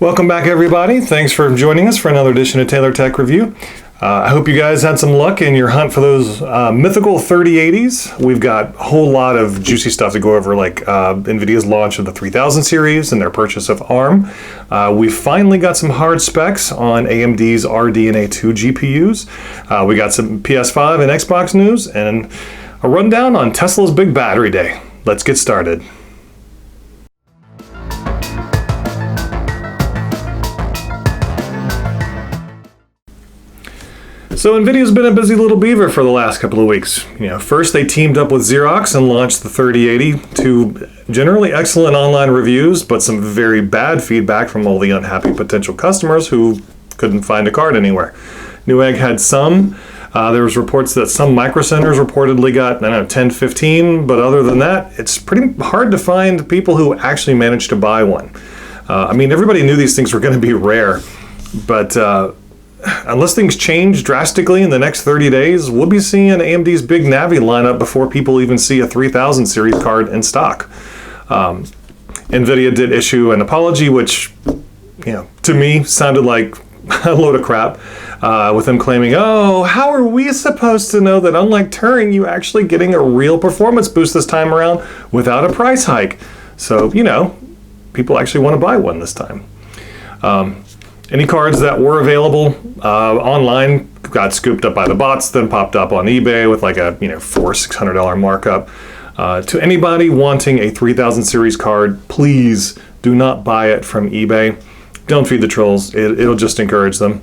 Welcome back, everybody. Thanks for joining us for another edition of Taylor Tech Review. I hope you guys had some luck in your hunt for those mythical 3080s. We've got a whole lot of juicy stuff to go over, like Nvidia's launch of the 3000 series and their purchase of ARM. We finally got some hard specs on AMD's RDNA2 GPUs. We got some PS5 and Xbox news and a rundown on Tesla's big battery day. Let's get started. So Nvidia's been a busy little beaver for the last couple of weeks. First they teamed up with Xerox and launched the 3080 to generally excellent online reviews, but some very bad feedback from all the unhappy potential customers who couldn't find a card anywhere. Newegg had some. There was reports that some micro centers reportedly got, 10, 15, but other than that, it's pretty hard to find people who actually managed to buy one. Everybody knew these things were going to be rare, but unless things change drastically in the next 30 days, we'll be seeing AMD's big Navi lineup before people even see a 3000 series card in stock. Nvidia did issue an apology, which, to me sounded like a load of crap, with them claiming, "Oh, how are we supposed to know that unlike Turing, you actually getting a real performance boost this time around without a price hike?" So, people actually want to buy one this time. Any cards that were available online got scooped up by the bots, then popped up on eBay with like a $400-600 markup. To anybody wanting a 3000 series card, please do not buy it from eBay. Don't feed the trolls. It'll just encourage them.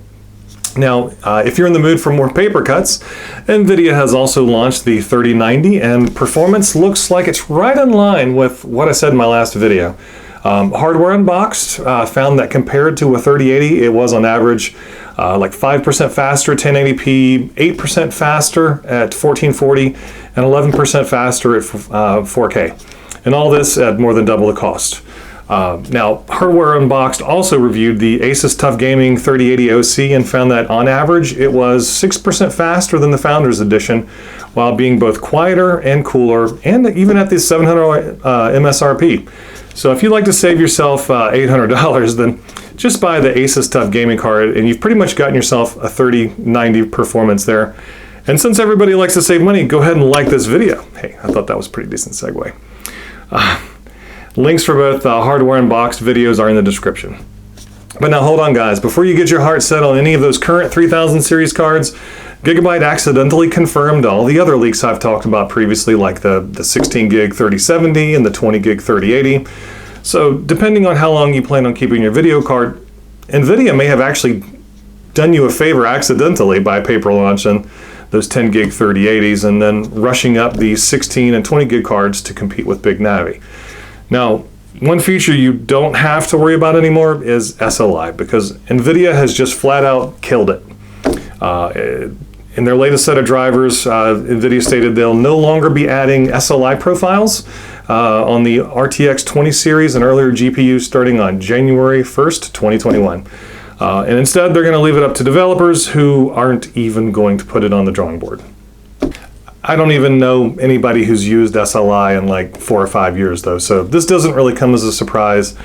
Now, if you're in the mood for more paper cuts, Nvidia has also launched the 3090, and performance looks like it's right in line with what I said in my last video. Hardware Unboxed found that compared to a 3080, it was on average like 5% faster at 1080p, 8% faster at 1440, and 11% faster at 4K. And all this at more than double the cost. Now, Hardware Unboxed also reviewed the Asus TUF Gaming 3080 OC and found that on average it was 6% faster than the Founders Edition, while being both quieter and cooler, and even at the $700 MSRP. So if you'd like to save yourself $800, then just buy the Asus TUF Gaming card, and you've pretty much gotten yourself a 3090 performance there. And since everybody likes to save money, go ahead and like this video. Hey, I thought that was a pretty decent segue. Links for both Hardware Unboxed videos are in the description. But now hold on, guys. Before you get your heart set on any of those current 3000 series cards, Gigabyte accidentally confirmed all the other leaks I've talked about previously, like the 16 gig 3070 and the 20 gig 3080. So depending on how long you plan on keeping your video card, Nvidia may have actually done you a favor accidentally by paper launching those 10 gig 3080s and then rushing up the 16 and 20 gig cards to compete with Big Navi. Now, one feature you don't have to worry about anymore is SLI, because Nvidia has just flat out killed it. In their latest set of drivers, Nvidia stated they'll no longer be adding SLI profiles on the RTX 20 series and earlier GPUs starting on January 1st, 2021. And instead, they're going to leave it up to developers who aren't even going to put it on the drawing board. I don't even know anybody who's used SLI in like 4 or 5 years, though, so this doesn't really come as a surprise.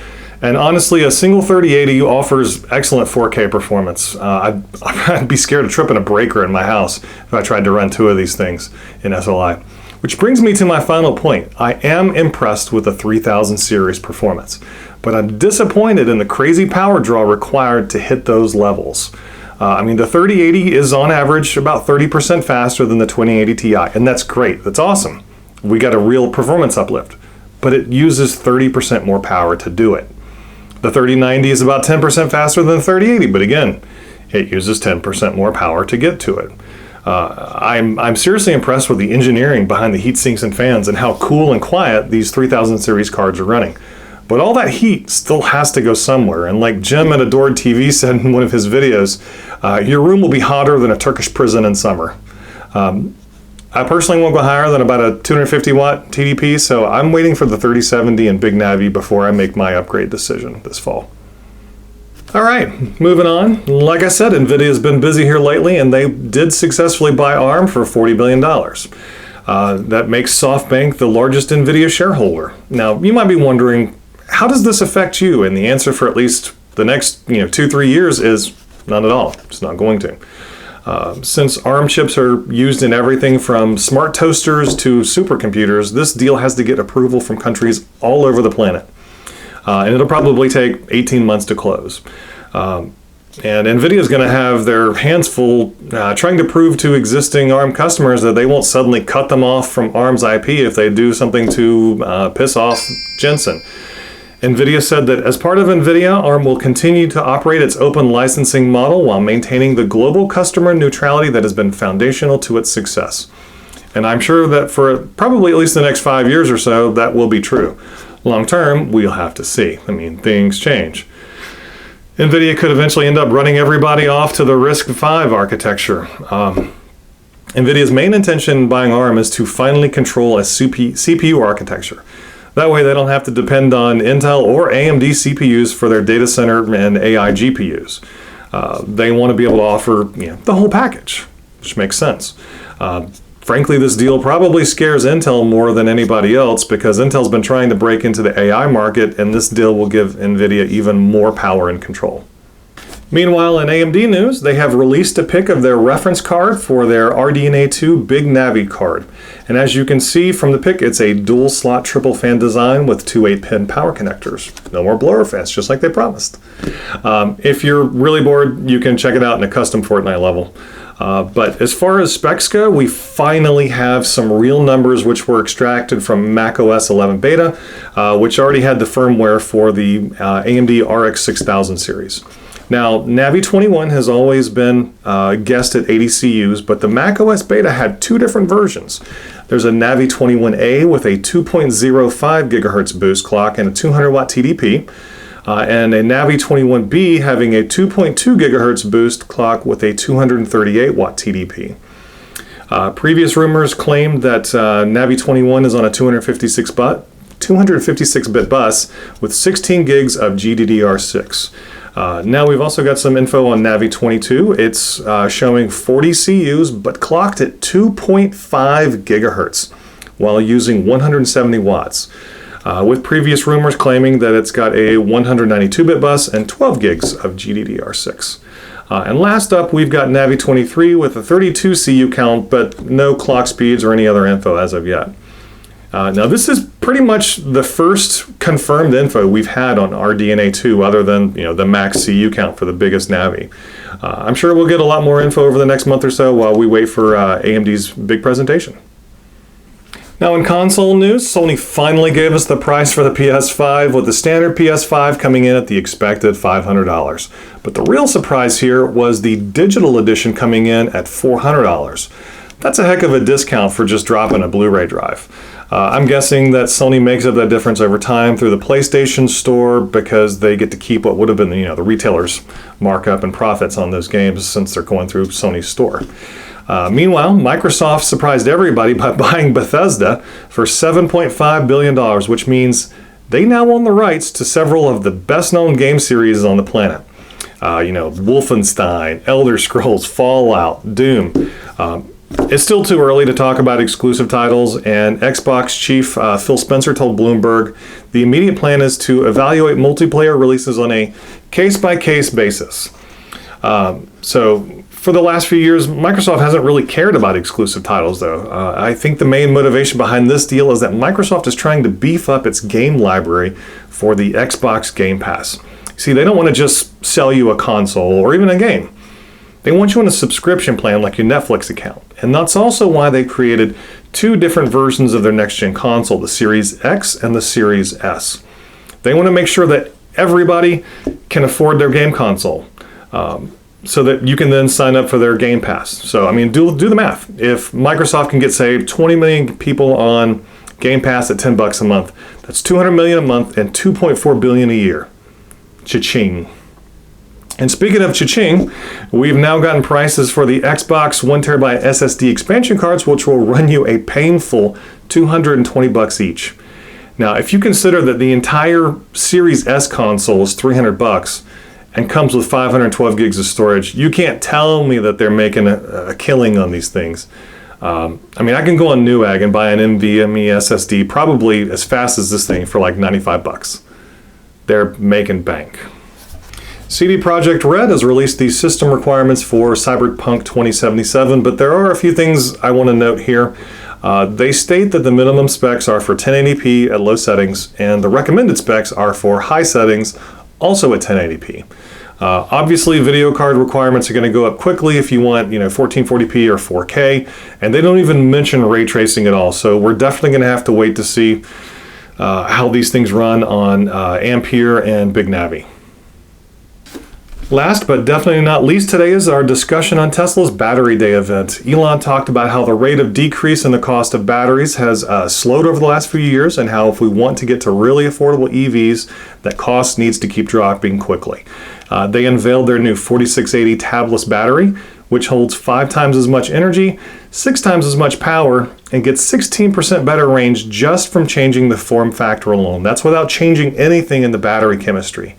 And honestly, a single 3080 offers excellent 4K performance. I'd be scared of tripping a breaker in my house if I tried to run 2 of these things in SLI. Which brings me to my final point. I am impressed with the 3000 series performance, but I'm disappointed in the crazy power draw required to hit those levels. The 3080 is on average about 30% faster than the 2080 Ti, and that's great. That's awesome. We got a real performance uplift, but it uses 30% more power to do it. The 3090 is about 10% faster than the 3080, but again, it uses 10% more power to get to it. I'm seriously impressed with the engineering behind the heat sinks and fans and how cool and quiet these 3000 series cards are running. But all that heat still has to go somewhere, and like Jim at Adored TV said in one of his videos, your room will be hotter than a Turkish prison in summer. I personally won't go higher than about a 250 watt TDP, so I'm waiting for the 3070 and Big Navi before I make my upgrade decision this fall. All right, moving on. Like I said, Nvidia has been busy here lately, and they did successfully buy ARM for $40 billion. That makes SoftBank the largest Nvidia shareholder. Now, you might be wondering, how does this affect you? And the answer for at least The next 2-3 years is none at all. It's not going to. Since ARM chips are used in everything from smart toasters to supercomputers, this deal has to get approval from countries all over the planet. And it'll probably take 18 months to close. And Nvidia is going to have their hands full trying to prove to existing ARM customers that they won't suddenly cut them off from ARM's IP if they do something to piss off Jensen. Nvidia said that as part of Nvidia, ARM will continue to operate its open licensing model while maintaining the global customer neutrality that has been foundational to its success. And I'm sure that for probably at least the next 5 years or so, that will be true. Long term, we'll have to see. I mean, things change. Nvidia could eventually end up running everybody off to the RISC-V architecture. Nvidia's main intention in buying ARM is to finally control a CPU architecture. That way they don't have to depend on Intel or AMD CPUs for their data center and AI GPUs. They want to be able to offer the whole package, which makes sense. Frankly, this deal probably scares Intel more than anybody else because Intel's been trying to break into the AI market, and this deal will give Nvidia even more power and control. Meanwhile, in AMD news, they have released a pic of their reference card for their RDNA2 Big Navi card. And as you can see from the pic, it's a dual slot triple fan design with two 8-pin power connectors. No more blower fans, just like they promised. If you're really bored, you can check it out in a custom Fortnite level. But as far as specs go, we finally have some real numbers which were extracted from macOS 11 beta, which already had the firmware for the AMD RX 6000 series. Now, Navi 21 has always been guessed at 80 CUs, but the macOS beta had two different versions. There's a Navi 21A with a 2.05 gigahertz boost clock and a 200 watt TDP, and a Navi 21B having a 2.2 gigahertz boost clock with a 238 watt TDP. Previous rumors claimed that Navi 21 is on a 256-bit bus with 16 gigs of GDDR6. Now we've also got some info on Navi 22. It's showing 40 CUs but clocked at 2.5 gigahertz while using 170 watts. With previous rumors claiming that it's got a 192-bit bus and 12 gigs of GDDR6. And last up, we've got Navi 23 with a 32 CU count, but no clock speeds or any other info as of yet. Now, this is pretty much the first confirmed info we've had on RDNA2 other than the max CU count for the biggest Navi. I'm sure we'll get a lot more info over the next month or so while we wait for AMD's big presentation. Now in console news, Sony finally gave us the price for the PS5 with the standard PS5 coming in at the expected $500. But the real surprise here was the digital edition coming in at $400. That's a heck of a discount for just dropping a Blu-ray drive. I'm guessing that Sony makes up that difference over time through the PlayStation Store because they get to keep what would have been the retailer's markup and profits on those games since they're going through Sony's store. Meanwhile, Microsoft surprised everybody by buying Bethesda for $7.5 billion, which means they now own the rights to several of the best-known game series on the planet. Wolfenstein, Elder Scrolls, Fallout, Doom. It's still too early to talk about exclusive titles, and Xbox chief Phil Spencer told Bloomberg the immediate plan is to evaluate multiplayer releases on a case-by-case basis. So for the last few years, Microsoft hasn't really cared about exclusive titles, though. I think the main motivation behind this deal is that Microsoft is trying to beef up its game library for the Xbox Game Pass. See, they don't want to just sell you a console or even a game. They want you on a subscription plan like your Netflix account. And that's also why they created two different versions of their next-gen console, the Series X and the Series S. They want to make sure that everybody can afford their game console so that you can then sign up for their Game Pass. So, do the math. If Microsoft can get, say, 20 million people on Game Pass at $10 a month, that's $200 million a month and $2.4 billion a year. Cha-ching. And speaking of cha-ching, we've now gotten prices for the Xbox 1TB SSD expansion cards, which will run you a painful $220 each. Now, if you consider that the entire Series S console is $300 and comes with 512 gigs of storage, you can't tell me that they're making a killing on these things. I can go on Newegg and buy an NVMe SSD probably as fast as this thing for like $95. They're making bank. CD Projekt Red has released the system requirements for Cyberpunk 2077, but there are a few things I want to note here. They state that the minimum specs are for 1080p at low settings, and the recommended specs are for high settings, also at 1080p. Obviously, video card requirements are going to go up quickly if you want, 1440p or 4K, and they don't even mention ray tracing at all. So we're definitely going to have to wait to see how these things run on Ampere and Big Navi. Last but definitely not least today is our discussion on Tesla's Battery Day event. Elon talked about how the rate of decrease in the cost of batteries has slowed over the last few years, and how if we want to get to really affordable EVs, that cost needs to keep dropping quickly. They unveiled their new 4680 tabless battery, which holds 5 times as much energy, 6 times as much power, and gets 16% better range just from changing the form factor alone. That's without changing anything in the battery chemistry.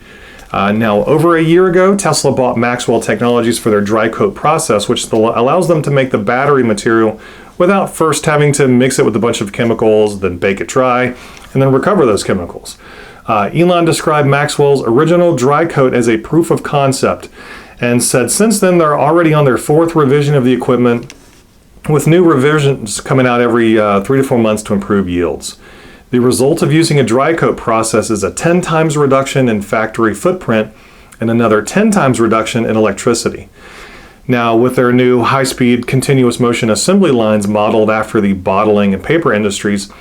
Now, over a year ago, Tesla bought Maxwell Technologies for their dry coat process, which allows them to make the battery material without first having to mix it with a bunch of chemicals, then bake it dry, and then recover those chemicals. Elon described Maxwell's original dry coat as a proof of concept, and said since then they're already on their 4th revision of the equipment, with new revisions coming out every 3 to 4 months to improve yields. The result of using a dry coat process is a 10 times reduction in factory footprint and another 10 times reduction in electricity. Now, with their new high-speed continuous motion assembly lines modeled after the bottling and paper industries,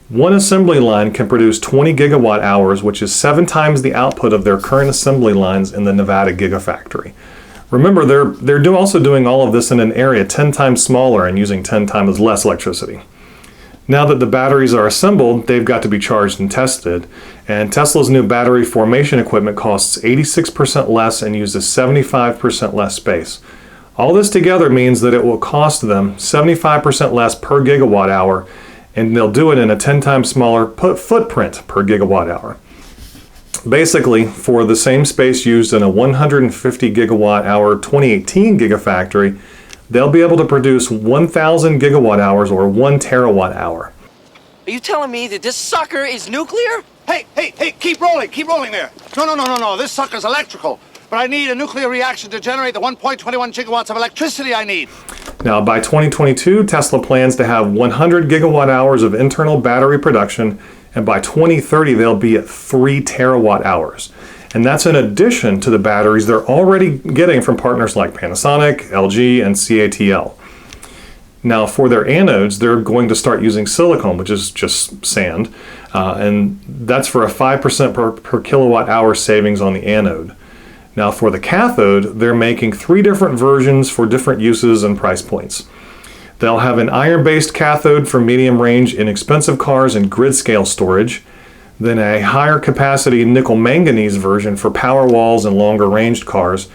one assembly line can produce 20 gigawatt hours, which is 7 times the output of their current assembly lines in the Nevada Gigafactory. Remember, they're also doing all of this in an area 10 times smaller and using 10 times less electricity. Now that the batteries are assembled, they've got to be charged and tested, and Tesla's new battery formation equipment costs 86% less and uses 75% less space. All this together means that it will cost them 75% less per gigawatt hour, and they'll do it in a 10 times smaller footprint per gigawatt hour. Basically, for the same space used in a 150 gigawatt hour 2018 Gigafactory, they'll be able to produce 1,000 gigawatt hours or 1 terawatt hour. Are you telling me that this sucker is nuclear? Hey, keep rolling there. No, this sucker's electrical. But I need a nuclear reaction to generate the 1.21 gigawatts of electricity I need. Now, by 2022, Tesla plans to have 100 gigawatt hours of internal battery production, and by 2030, they'll be at 3 terawatt hours. And that's in addition to the batteries they're already getting from partners like Panasonic, LG, and CATL. Now, for their anodes, they're going to start using silicone, which is just sand, and that's for a 5% per kilowatt hour savings on the anode. Now, for the cathode, they're making 3 different versions for different uses and price points. They'll have an iron-based cathode for medium-range inexpensive cars and grid-scale storage, then a higher capacity nickel-manganese version for power walls and longer-ranged cars,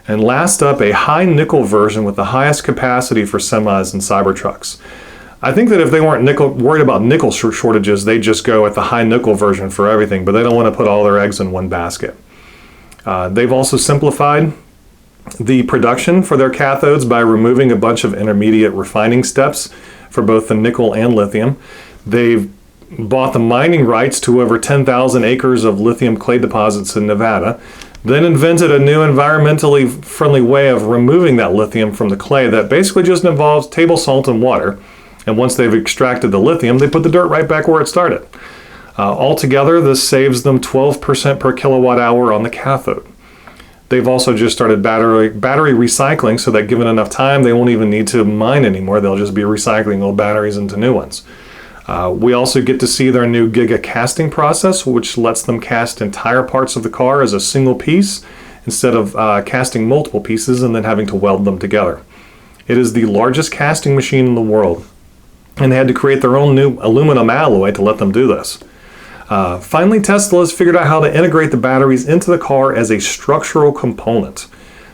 and last up, a high nickel version with the highest capacity for semis and Cybertrucks. I think that if they weren't worried about nickel shortages, they'd just go with the high nickel version for everything, but they don't want to put all their eggs in one basket. They've also simplified the production for their cathodes by removing a bunch of intermediate refining steps for both the nickel and lithium. They've bought the mining rights to over 10,000 acres of lithium clay deposits in Nevada, then invented a new environmentally friendly way of removing that lithium from the clay that basically just involves table salt and water. And once they've extracted the lithium, they put the dirt right back where it started. Altogether, this saves them 12% per kilowatt hour on the cathode. They've also just started battery recycling, so that given enough time, they won't even need to mine anymore. They'll just be recycling old batteries into new ones. We also get to see their new Giga casting process, which lets them cast entire parts of the car as a single piece instead of casting multiple pieces and then having to weld them together. It is the largest casting machine in the world, and they had to create their own new aluminum alloy to let them do this. Finally, Tesla has figured out how to integrate the batteries into the car as a structural component.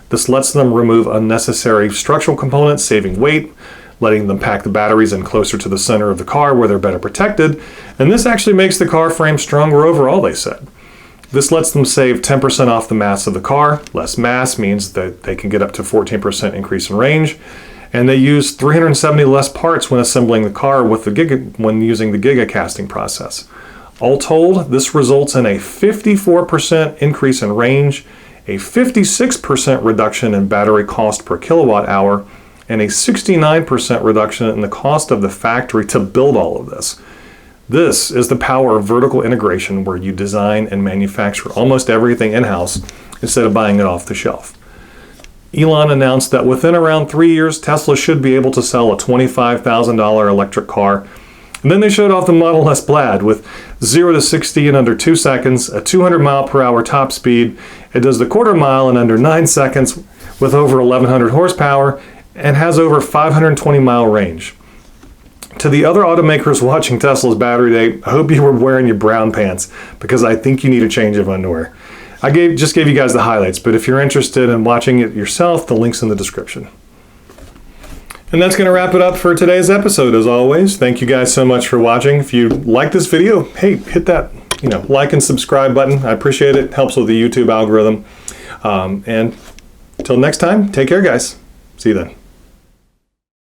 This lets them remove unnecessary structural components, saving weight, letting them pack the batteries in closer to the center of the car where they're better protected, and this actually makes the car frame stronger overall, they said. This lets them save 10% off the mass of the car. Less mass means that they can get up to 14% increase in range, and they use 370 less parts when assembling the car when using the Giga casting process. All told, this results in a 54% increase in range a 56% reduction in battery cost per kilowatt hour, and a 69% reduction in the cost of the factory to build all of this. This is the power of vertical integration, where you design and manufacture almost everything in-house instead of buying it off the shelf. Elon announced that within around 3 years, Tesla should be able to sell a $25,000 electric car. And then they showed off the Model S Plaid with 0 to 60 in under 2 seconds, a 200 mile per hour top speed. It does the quarter mile in under 9 seconds with over 1,100 horsepower and has over 520 mile range. To the other automakers watching Tesla's battery day, I hope you were wearing your brown pants, because I think you need a change of underwear. I just gave you guys the highlights, but if you're interested in watching it yourself, the link's in the description. And that's going to wrap it up for today's episode. As always, thank you guys so much for watching. If you like this video, hey, hit that like and subscribe button. I appreciate it. It helps with the YouTube algorithm. And until next time, take care, guys. See you then.